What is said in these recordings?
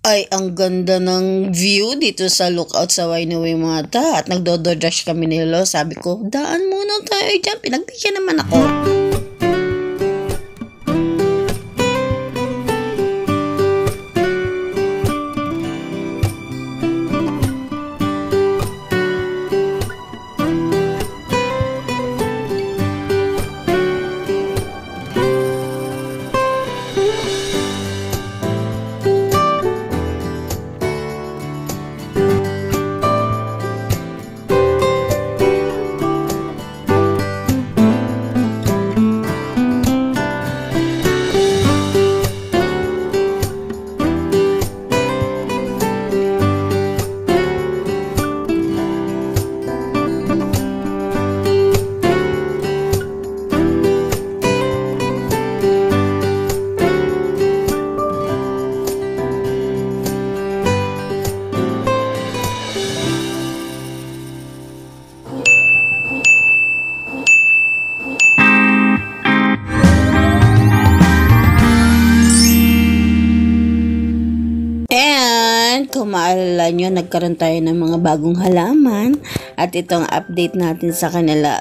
Ay, ang ganda ng view dito sa lookout sa Wainui Mata at nagdododash kami ni Lolo. Sabi ko, daan muna tayo dyan. Pinagbigyan naman ako. Kung maalala nyo, nagkaroon tayo ng mga bagong halaman at itong update natin sa kanila,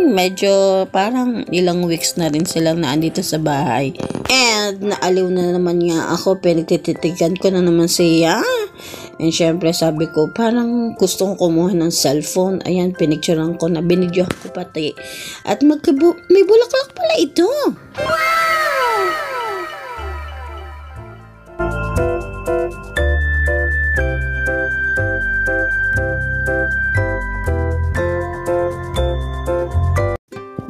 medyo parang ilang weeks na rin silang naandito sa bahay. And naaliw na naman nga ako, pinagtititigan ko na naman siya. And syempre sabi ko, parang gusto kong kumuha ng cellphone. Ayan, pinicturean ko na, binidyo ko pati. At may bulaklak pala ito. Wow!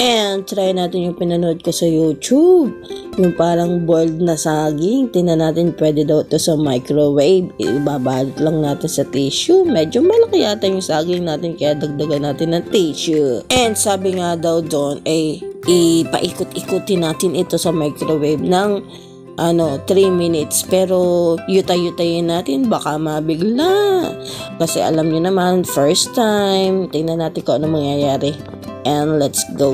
And try natin yung pinanood ko sa YouTube. Yung parang boiled na saging. Tingnan natin, pwede daw ito sa microwave. Ibabalot lang natin sa tissue. Medyo malaki yata yung saging natin, kaya dagdagan natin ng tissue. And sabi nga daw doon, ipaikot-ikutin natin ito sa microwave ng 3 minutes. Pero yutay-yutayin natin, baka mabigla. Kasi alam niyo naman, first time. Tingnan natin kung ano mangyayari. And let's go.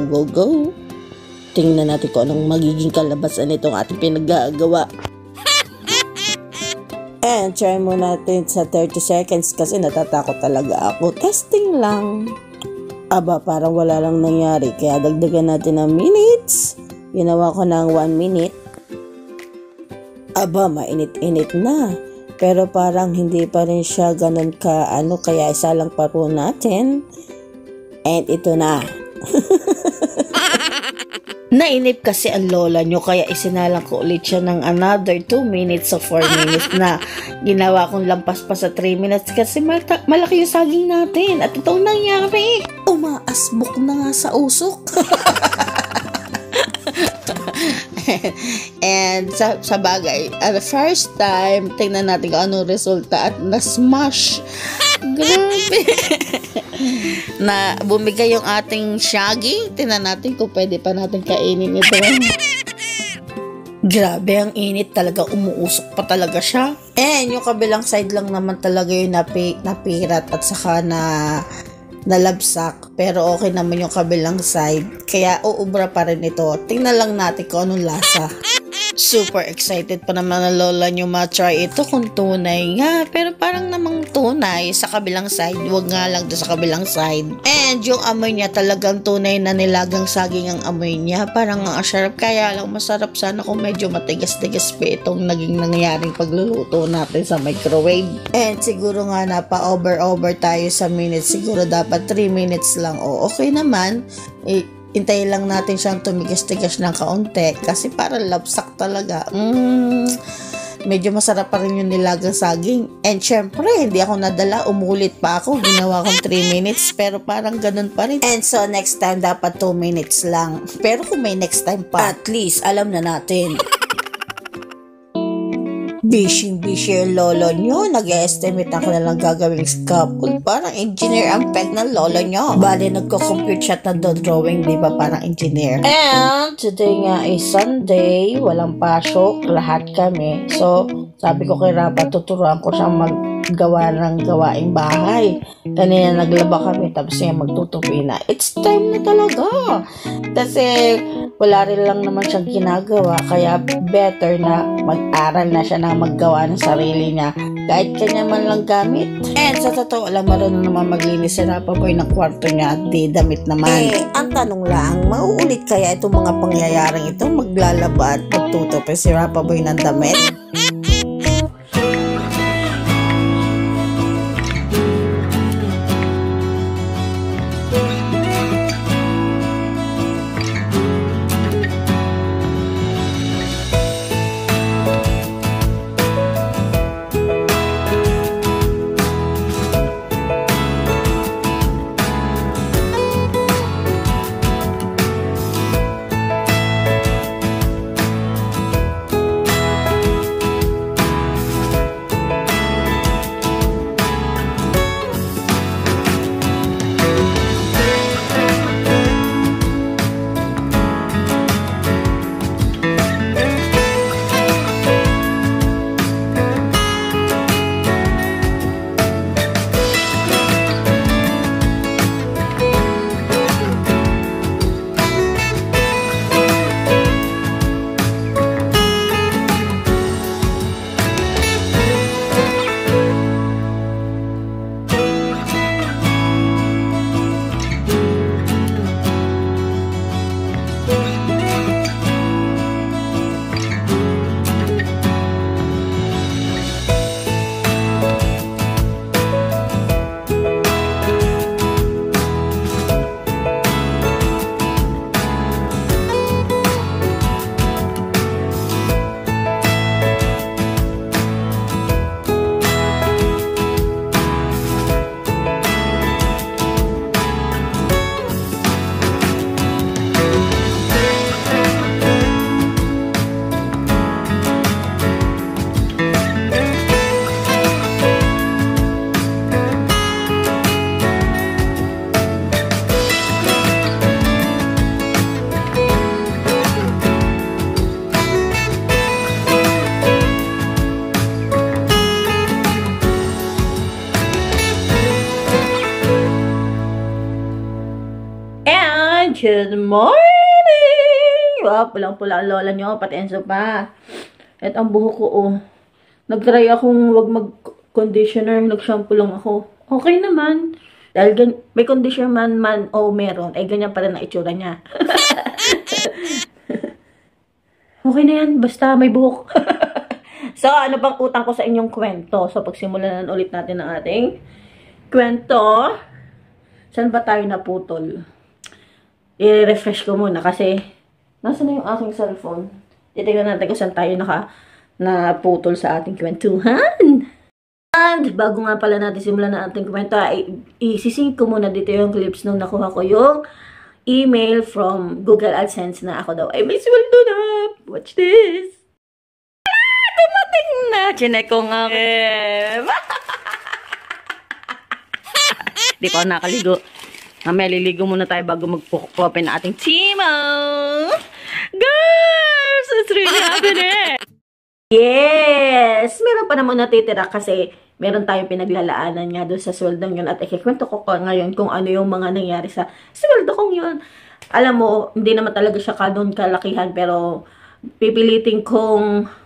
Tingnan natin kung anong magiging kalabasan nitong ating pinaggagawa. And try mo natin sa 30 seconds kasi natatakot talaga ako. Testing lang. Aba, parang wala lang nangyari. Kaya dagdagan natin ng minutes. Ginawa ko ng 1 minute. Aba, mainit-init na. Pero parang hindi pa rin siya ganun kaya isa lang pa po natin. And ito na. Nainip kasi ang lola nyo, kaya isinalang ko ulit siya ng another 2 minutes o 4 minutes na. Ginawa kong lampas pa sa 3 minutes kasi malaki yung saging natin. At itong nangyari, umaasbok na nga sa usok. And sa bagay, the first time, tingnan natin kung ano resulta at na-smash. Grabe. Na bumigay yung ating saging. Tingnan natin kung pwede pa natin kainin ito. Grabe, ang init talaga. Umuusok pa talaga siya. And yung kabilang side lang naman talaga yung napirat at saka nalabsak. Pero okay naman yung kabilang side. Kaya uubra pa rin ito. Tingnan lang natin kung anong lasa. Super excited pa naman na lola nyo ma-try ito kung tunay nga. Pero parang namang tunay sa kabilang side. Huwag nga lang doon sa kabilang side. And yung amoy niya talagang tunay na nilagang saging ang amoy niya. Parang ang asarap. Kaya lang masarap sana kung medyo matigas-tigas pa itong naging nangyaring pagluluto natin sa microwave. And siguro nga napa-over tayo sa minutes. Siguro dapat 3 minutes lang. O okay naman. Hintayin lang natin siyang tumigas-tigas ng kaunti kasi parang lapsak talaga. Medyo masarap pa rin yung nilagang saging. And syempre, hindi ako nadala. Umulit pa ako. Ginawa kong 3 minutes pero parang ganun pa rin. And so, next time dapat 2 minutes lang. Pero kung may next time pa, at least alam na natin. Busy yung lolo nyo. Nag-estimate ako na lang gagawing scaffold. Parang engineer ang peg ng lolo nyo. Bali, nagko-compute siya na drawing, di ba? Parang engineer. And today nga ay Sunday. Walang pasok. Lahat kami. So, sabi ko kay Rapa, tuturuan ko siyang gawa ng gawaing bahay. Kanina naglaba kami tapos siya magtutupi na. It's time na talaga. Kasi wala rin lang naman siyang ginagawa. Kaya better na mag-aral na siya na maggawa ng sarili niya. Kahit kanya man lang gamit. And sa totoo lang, marunong naman maglinis si Rapa Boy ng kwarto niya at di damit naman. Ang tanong lang, mauulit kaya itong mga pangyayaring ito? Maglalaba at magtutupi si Rapa Boy ng damit? Good morning! Wow, pulang-pula ang lola nyo, pati Enzo pa. At ang buhok ko, oh. Nag-try akong wag mag-conditioner, nag-shampoo lang ako. Okay naman. Dahil may conditioner man o meron, ay ganyan pa rin ang itsura niya. Okay na yan, basta may buhok. So, ano bang utang ko sa inyong kwento? So, pagsimulan ulit natin ang ating kwento. Saan ba tayo naputol? I-refresh ko muna kasi nasa na yung aking cellphone. Titignan natin kung saan tayo naputol sa ating kwentuhan. And bago nga pala natin simulan na ating kwento, isisync ko muna dito yung clips nung nakuha ko yung email from Google AdSense na ako daw ay may sweldo na. Watch this. Dumating na. Chinek ko nga. Di pa ako nakaligo. Mamaya liligo muna tayo bago mag-open na ating Timo. Girls! It's really happening! Yes! Meron pa naman natitira kasi meron tayong pinaglalaanan nga doon sa sweldong yun at ikikwento ko ngayon kung ano yung mga nangyari sa sweldo kong yun. Alam mo, hindi naman talaga siya doon kalakihan pero pipilitin kong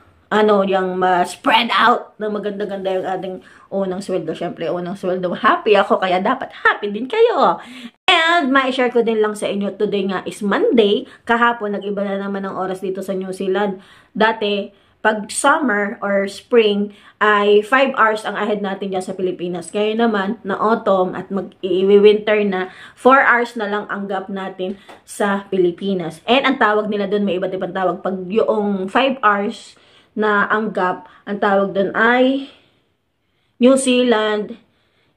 yung ma-spread out na maganda-ganda yung ating unang sweldo. Siyempre, unang sweldo. Happy ako, kaya dapat happy din kayo. And, ma-share ko din lang sa inyo. Today nga is Monday. Kahapon, nag-iba na naman ang oras dito sa New Zealand. Dati, pag summer or spring, ay 5 hours ang ahead natin dyan sa Pilipinas. Ngayon naman, na autumn at mag-winter na, 4 hours na lang ang gap natin sa Pilipinas. And, ang tawag nila doon, may iba't ibang tawag. Pag yung 5 hours na ang gap, ang tawag doon ay New Zealand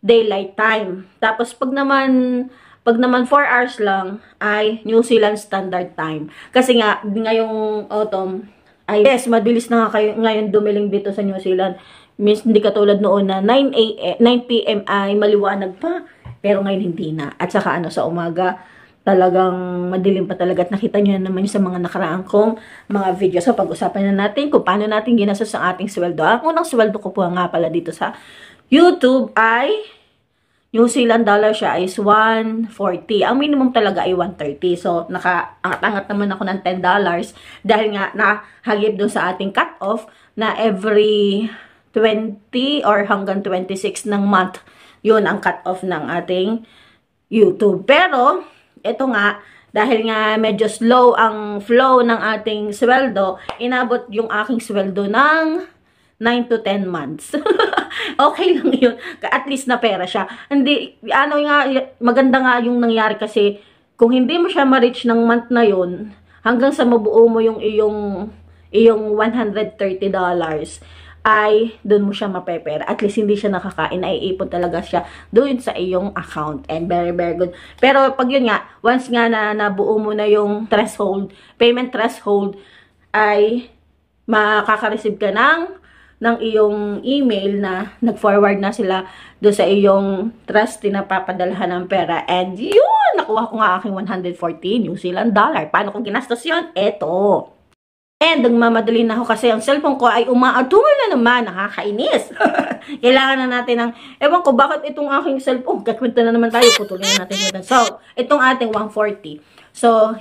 Daylight Time. Tapos pag naman 4 hours lang ay New Zealand Standard Time. Kasi nga ngayong autumn ay yes, mabilis na nga kayo ngayon dumiling dito sa New Zealand. Means hindi katulad noon na 9 PM ay maliwanag pa, pero ngayon hindi na. At saka sa umaga talagang madilim pa talaga at nakita nyo naman sa mga nakaraang kong mga video. So, pag-usapan na natin kung paano natin ginastos ang ating sweldo. Ang unang sweldo ko po nga pala dito sa YouTube ay New Zealand dollar siya is 140. Ang minimum talaga ay 130. So, nakaangat naman ako ng $10 dahil nga nahagip doon sa ating cut-off na every 20 or hanggang 26 ng month, yun ang cut-off ng ating YouTube. Pero, ito nga, dahil nga medyo slow ang flow ng ating sweldo, inabot yung aking sweldo ng 9 to 10 months. Okay lang yun. At least na pera siya. Hindi, ano nga, maganda nga yung nangyari kasi kung hindi mo siya ma-reach ng month na yun, hanggang sa mabuo mo yung iyong $130, ay doon mo siya mapepera. At least hindi siya nakakain, naiipon talaga siya doon sa iyong account. And very, very good. Pero pag yun nga, once nga na nabuo mo na yung threshold, payment threshold, ay makaka-receive ka ng iyong email na nag-forward na sila doon sa iyong trustee na papadalhan ng pera. And yun, nakuha ko nga aking 140 New Zealand dollar. Paano ko ginastos yun? Eto. And nagmamadali na ako kasi ang cellphone ko ay umaatungal na naman. Nakakainis. Kailangan na natin ng, ewan ko, bakit itong aking cellphone? Kakwenta na naman tayo. Putulin na natin. So, itong ating 140. So,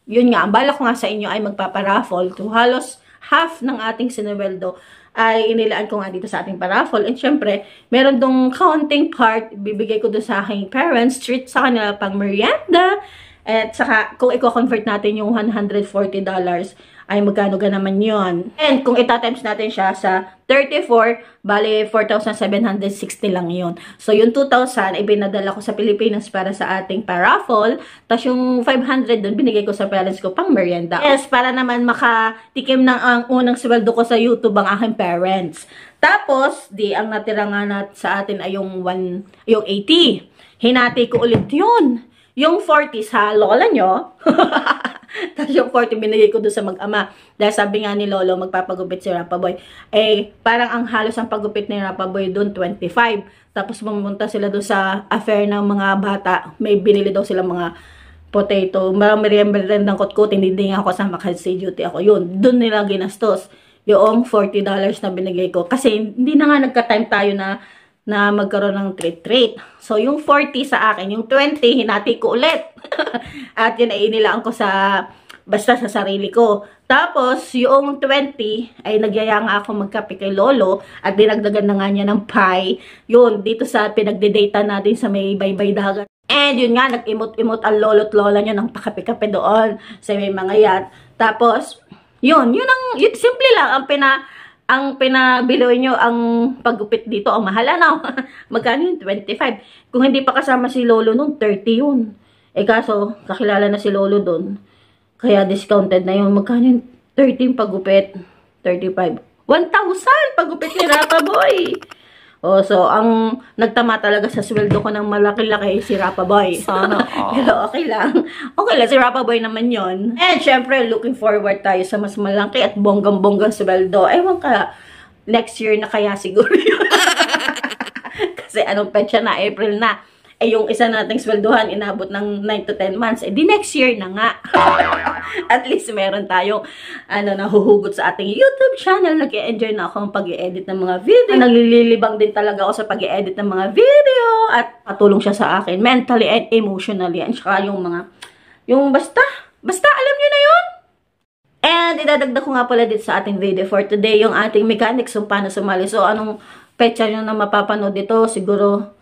yun nga. Ang bala ko nga sa inyo ay magpaparaffle to halos half ng ating sineweldo ay inilaan ko nga dito sa ating paraffle. And syempre, meron dong counting part, bibigay ko doon sa aking parents, treat sa kanila pang merienda. At saka, kung i-convert natin yung $140, ay magkano ga naman yun. And kung ita-times natin siya sa 34, bali 4,760 lang yun. So, yung 2,000 ay binadala ko sa Pilipinas para sa ating paraffle. Tapos yung 500 doon, binigay ko sa parents ko pang merienda. Yes, para naman makatikim ng ang unang sweldo ko sa YouTube ang aking parents. Tapos, ang natira nga sa atin ay yung 80. Hinati ko ulit yun. Yung 40 sa lola nyo. Tapos yung 40 binigay ko doon sa mag-ama. Dahil sabi nga ni Lolo, magpapagupit si Rapaboy. Eh, parang ang halos ang pagupit ni Rapaboy doon, 25. Tapos pumunta sila doon sa affair ng mga bata. May binili daw sila mga potato. Meriendang kot-kot. Hindi nga ako kasama kasi duty ako. Yun, doon nila ginastos. Yung $40 na binigay ko. Kasi hindi na nga nagka-time tayo na magkaroon ng treat. So, yung 40 sa akin, yung 20, hinati ko ulit. At yun ay inilaan ko basta sa sarili ko. Tapos, yung 20, ay nagyaya nga ako magkape kay Lolo at dinagdagan na nga niya ng pie. Yun, dito sa pinagdidata natin sa may baybay dagat. And yun nga, nag-imot-imot ang lolo't lola niya ng pakape-kape doon sa may mga yacht. Tapos, yun simple lang, ang pinabiloy nyo, ang paggupit dito, ang mahal na. Magkano yun? 25. Kung hindi pa kasama si Lolo nun, 30 yun. Eh kaso, kakilala na si Lolo dun. Kaya discounted na yun. Magkano yun? 13 paggupit. 35. 1,000 paggupit ni Rapaboy. Oh, so, ang nagtama talaga sa sweldo ko ng malaki-laki si Rapaboy. Sana. Pero okay lang. Okay lang, si Rapaboy naman yon. And syempre, looking forward tayo sa mas malaki at bonggang-bonggang sweldo. Ewan ka, next year na kaya siguro yun. Kasi anong petsa na, April na. Eh, yung isa nating sweldohan, inabot ng 9 to 10 months. Eh, di next year na nga. At least meron tayong nahuhugot sa ating YouTube channel. Nag-e-enjoy na ako ng pag-i-edit ng mga video. Naglilibang din talaga ako sa pag-i-edit ng mga video. At patulong siya sa akin mentally and emotionally. And saka basta alam nyo na yun. And idadagdag ko nga pala dito sa ating video for today, yung ating mechanics kung paano sumali. So, anong petsa nyo na mapapanood dito? Siguro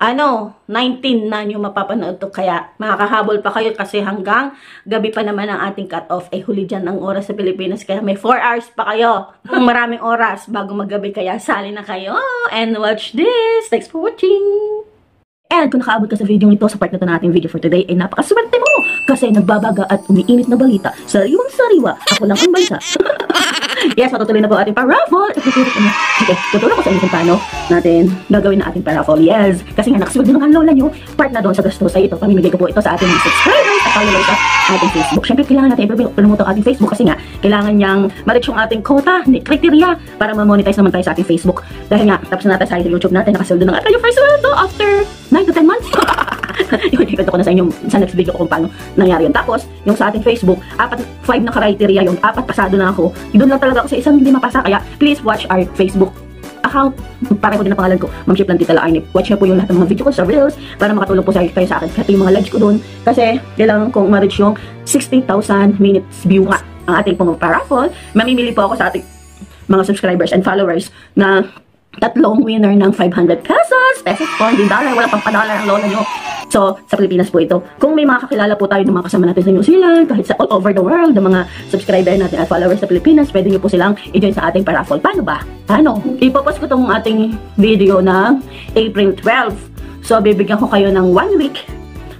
19 na nyo mapapanood to. Kaya makakahabol pa kayo kasi hanggang gabi pa naman ang ating cut-off. Eh, huli dyan ang oras sa Pilipinas. Kaya may 4 hours pa kayo. Maraming oras bago maggabi. Kaya sali na kayo and watch this. Thanks for watching. And kung nakaabot ka sa video ito, sa part na ito nating video for today, ay napakaswerte mo. Kasi nagbabaga at umiinit na balita. Sariwang-sariwa. Ako lang ang balita. Yes, matutuloy na po ating paraffle. Okay, tutulong ko sa inyo kung paano natin gagawin na ating paraffle. Yes, kasi nga nakasweldo ng lola nyo. Part na doon sa gastos ay ito. Pamimigay ko po ito sa ating subscribers at follow sa ating Facebook. Siyempre, kailangan natin i-promote ang ating Facebook kasi nga, kailangan niyang ma-reach yung ating quota, criteria, para ma-monetize naman tayo sa ating Facebook. Dahil nga, tapos na natin sa YouTube natin, nakasweldo na nga tayo first sweldo after 9 to 10 months. Yung ikwento ko na sa inyo sa next video ko kung paano nangyari yun. Tapos, yung sa ating Facebook, 5 na criteria yun, 4 pasado na ako. Doon lang talaga ako sa isang hindi mapasa. Kaya, please watch our Facebook account. Pareho din ang pangalan ko, Ma'am Shi Plantita La Arnie. Watch niyo po yung lahat ng mga video ko sa Reels para makatulong po kayo sa akin. Kasi yung mga lives ko doon. Kasi kailangan kong ma-reach yung 60,000 minutes view nga ang ating pong paraffle. Mamimili po ako sa ating mga subscribers and followers na tatlong winner ng 500 pesos po, hindi dollar, wala pang pa-dollar ang lola nyo. So, sa Pilipinas po ito. Kung may mga kakilala po tayo ng mga kasama natin sa New Zealand, kahit sa all over the world, ng mga subscriber natin at followers sa Pilipinas, pwede nyo po silang i-join sa ating paraffle. Paano ba? Paano? Ipopost ko itong ating video ng April 12. So, bibigyan ko kayo ng 1 week.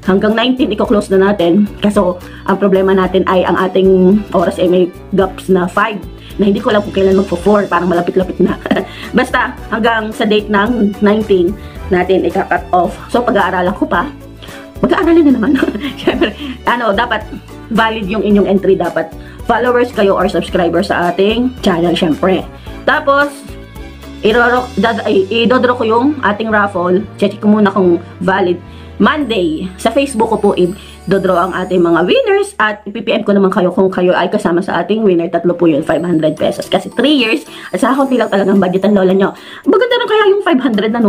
Hanggang 19, i-close na natin. Kaso, ang problema natin ay ang ating oras ay may gaps na 5. Na hindi ko alam kung kailan magpo-4. Parang malapit-lapit na. Basta, hanggang sa date ng 19 natin i-cut off. So, pag-aaralan ko pa. Mag-aaralin na naman. Siyempre, dapat valid yung inyong entry. Dapat followers kayo or subscribers sa ating channel, syempre. Tapos, i-dodraw ko yung ating raffle. Check ko muna kung valid. Monday, sa Facebook ko po i-dodraw ang ating mga winners at i-PPM ko naman kayo kung kayo ay kasama sa ating winner. Tatlo po yun, 500 pesos. Kasi 3 years, at sa akong lang talagang budget ang lola nyo. Maganda rin kaya yung 500 na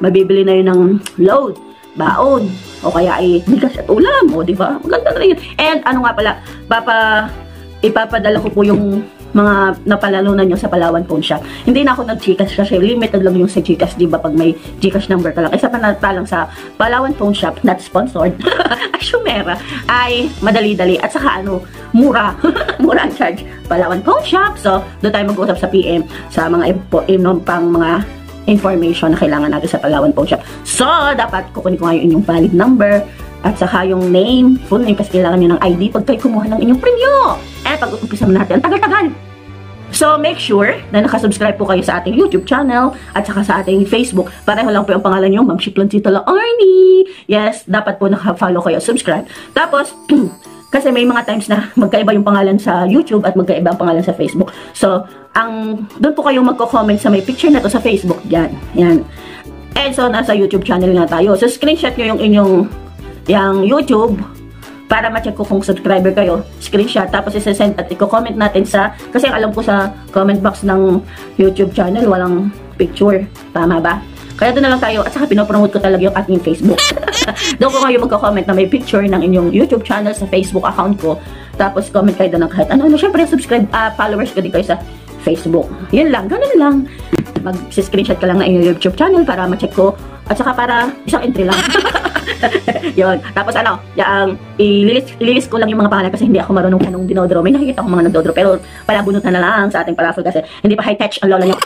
mabibili na yun ng load, baon, o kaya ay bigas at ulam, o diba? Maganda na rin yun. And ano nga pala, ipapadala ko po yung mga napalalunan nyo sa Palawan Pawn Shop. Hindi na ako nag-Gcash kasi limited lang yung sa Gcash, diba? Pag may Gcash number ka lang. Isa pa lang sa Palawan Pawn Shop, not sponsored, Ashumera, ay madali-dali at saka mura. Mura ang charge. Palawan Pawn Shop. So, doon tayo mag-usap sa PM sa mga pang mga information na kailangan natin sa Palawan Pawn Shop. So, dapat kukunin ko ngayon yung valid number at saka yung name, full name, kasi kailangan nyo ng ID pag kayo kumuha ng inyong premyo. Eh, pag-umpisa natin, ang tagal-tagal. So, make sure na nakasubscribe po kayo sa ating YouTube channel at saka sa ating Facebook. Pareho lang po yung pangalan nyo, Ma'am Shi Plantita La Arnie. Yes, dapat po naka-follow kayo, subscribe. Tapos, kasi may mga times na magkaiba yung pangalan sa YouTube at magkaiba ang pangalan sa Facebook. So, doon po kayo magko-comment sa may picture na to sa Facebook. Yan. And so, nasa YouTube channel na tayo. So, screenshot nyo yung inyong YouTube para ma-check ko kung subscriber kayo. Screenshot. Tapos, isa-send at i-comment natin kasi alam ko sa comment box ng YouTube channel, walang picture. Tama ba? Kaya doon na lang tayo. At saka, pinopromote ko talaga yung ating Facebook. Doon ko kayo magko-comment na may picture ng inyong YouTube channel sa Facebook account ko. Tapos, comment kayo doon ng kahit ano. Siyempre, subscribe, followers ko din kayo sa Facebook. Yun lang. Ganun lang. Mag-screenshot ka lang na inyong YouTube channel para ma-check ko. At saka para isang entry lang. Yun. Tapos ililist ko lang yung mga pangalan kasi hindi ako marunong anong dinodro. May nakikita ko mga nagdodro pero palabunot na lang sa ating paraffle kasi hindi pa high-touch ang lola nyo.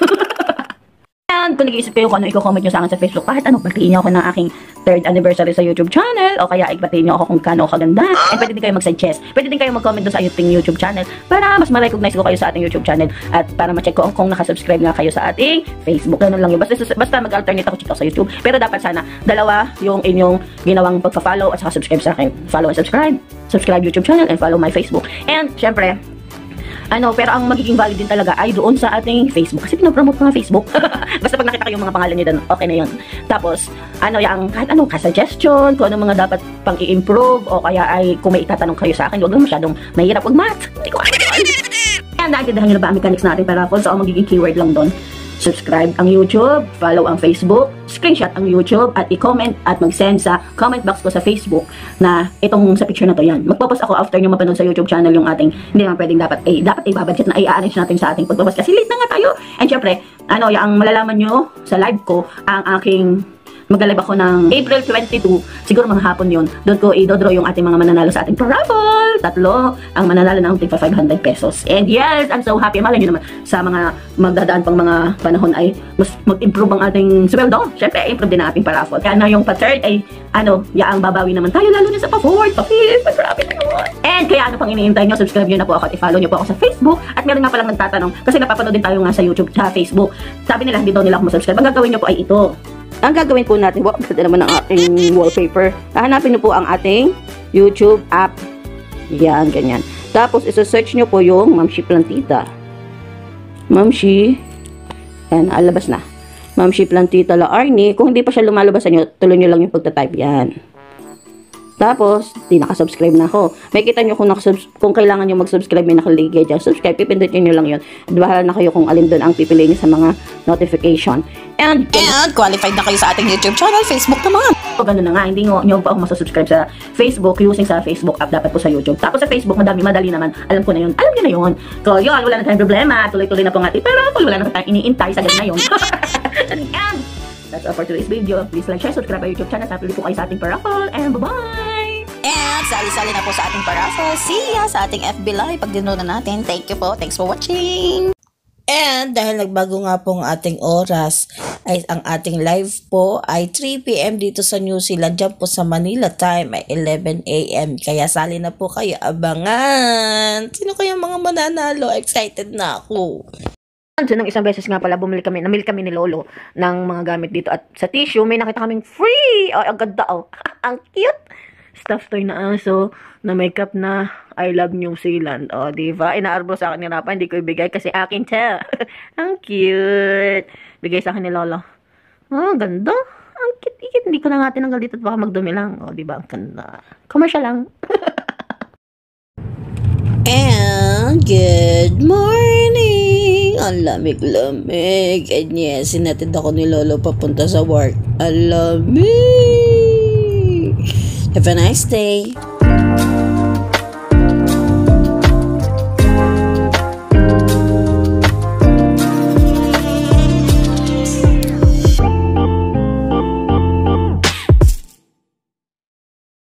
And kung nag-iisip kayo kung ano i-comment nyo sa akin sa Facebook, kahit batiin nyo ako ng aking 3rd anniversary sa YouTube channel o kaya batiin nyo ako kung kano kaganda. And pwede din kayo mag-suggest. Pwede din kayo mag-comment doon sa ating YouTube channel para mas ma-recognize ko kayo sa ating YouTube channel at para ma-check ko kung nakasubscribe nga kayo sa ating Facebook. Ganun lang yun. Basta mag-alternate ako check sa YouTube. Pero dapat sana dalawa yung inyong ginawang pagpa-follow at saka subscribe sa akin. Follow and subscribe. Subscribe YouTube channel and follow my Facebook. And syempre, pero ang magiging valid din talaga ay doon sa ating Facebook. Kasi pinapromote ko nga Facebook. Basta pag nakita ko yung mga pangalan nyo doon, okay na yun. Tapos, kahit ka-suggestion, kung ano mga dapat pang i-improve, o kaya ay kung may itatanong kayo sa akin, huwag lang masyadong mahirap, huwag math. Hindi ko alam. Kaya naintindihan nyo na ba ang mechanics natin para so ang magiging keyword lang doon. Subscribe ang YouTube, follow ang Facebook, screenshot ang YouTube, at i-comment at mag-send sa comment box ko sa Facebook na itong sa picture na to yan. Magpopost ako after nyo mapanood sa YouTube channel yung ating, hindi naman pwedeng dapat ibabudget na i-arrange natin sa ating pagpopost kasi late na nga tayo. And syempre, yung malalaman nyo sa live ko, ang aking mag-live ako ng April 22, siguro mga hapon yun. Doon ko i-dodraw yung ating mga mananalo sa ating paraffle. 3 ang mananalo ng tigpa 500 pesos. And yes, I'm so happy. Malay nyo naman, sa mga magdadaan pang mga panahon ay mas mag-improve ang ating sweldo. Siyempre, improve din ang ating paraffle. Kaya na yung pa-third ay, yaang babawi naman tayo, lalo na sa pa-fourth, pa-fifth, pa-grabe na yun. And kaya pang iniintay nyo, subscribe nyo na po ako at i-follow nyo po ako sa Facebook. At meron nga palang nagtatanong, kasi napapanood din tayo nga sa YouTube, sa Facebook. Sabi nila, hindi daw nila ako masubscribe. Ang gagawin nyo po ay ito. Ang gagawin po natin, ganda naman ang ating wallpaper. Hahanapin nyo po ang ating YouTube app. Yan, ganyan. Tapos, isa-search nyo po yung Ma'am Shi Plantita. Ma'am Shi. Yan, alabas na. Ma'am Shi Plantita La Arnie. Kung hindi pa siya lumalabas sa inyo, tuloy nyo lang yung pagtatype. Yan. Tapos, di nakasubscribe na ako. May kita nyo kung kailangan nyo mag-subscribe, may nakaligay dyan. Subscribe, pipindutin nyo lang yun. Bahala na kayo kung alin doon ang pipiliin nyo sa mga notification. And qualified na kayo sa ating YouTube channel, Facebook naman. So, ganun na nga, hindi nyo pa ako masasubscribe sa Facebook using sa Facebook app, dapat po sa YouTube. Tapos sa Facebook, madali naman. Alam ko na yun. Alam nyo na yun. So, yun, wala na tayong problema. Tuloy-tuloy na po nga. Pero wala na tayong iniintay sa ganun na yun. And that's all for today's video. Please like, share, subscribe our YouTube channel. Sapili po kayo sa ating paraffle. And bye-bye! And sali-sali na po sa ating paraffle. See ya sa ating FB Live pag dinood na natin. Thank you po. Thanks for watching. And dahil nagbago nga po ang ating oras, ay ang ating live po ay 3 PM dito sa New Zealand. Diyan po sa Manila time ay 11 AM. Kaya sali na po kayo. Abangan! Sino kaya mga mananalo? Excited na ako. So, nung isang beses nga pala, namili kami ni Lolo ng mga gamit dito. At sa tissue, may nakita kaming free! Oh, ang ganda, oh. Ang cute! Stuffed toy na aso na makeup na I love New Zealand. O, diba? Inaarbro sa akin ni Rapa. Hindi ko ibigay kasi akin siya. Ang cute. Bigay sa akin ni Lolo. Oh, ganda. Ang cute. Hindi ko na nga tinanggal dito at baka magdumi lang. O, diba? Ang ganda. Commercial lang. And good morning! Ang lamig-lamig. And yes, sinatid ako ni Lolo papunta sa work. Ang lamig! Have a nice day!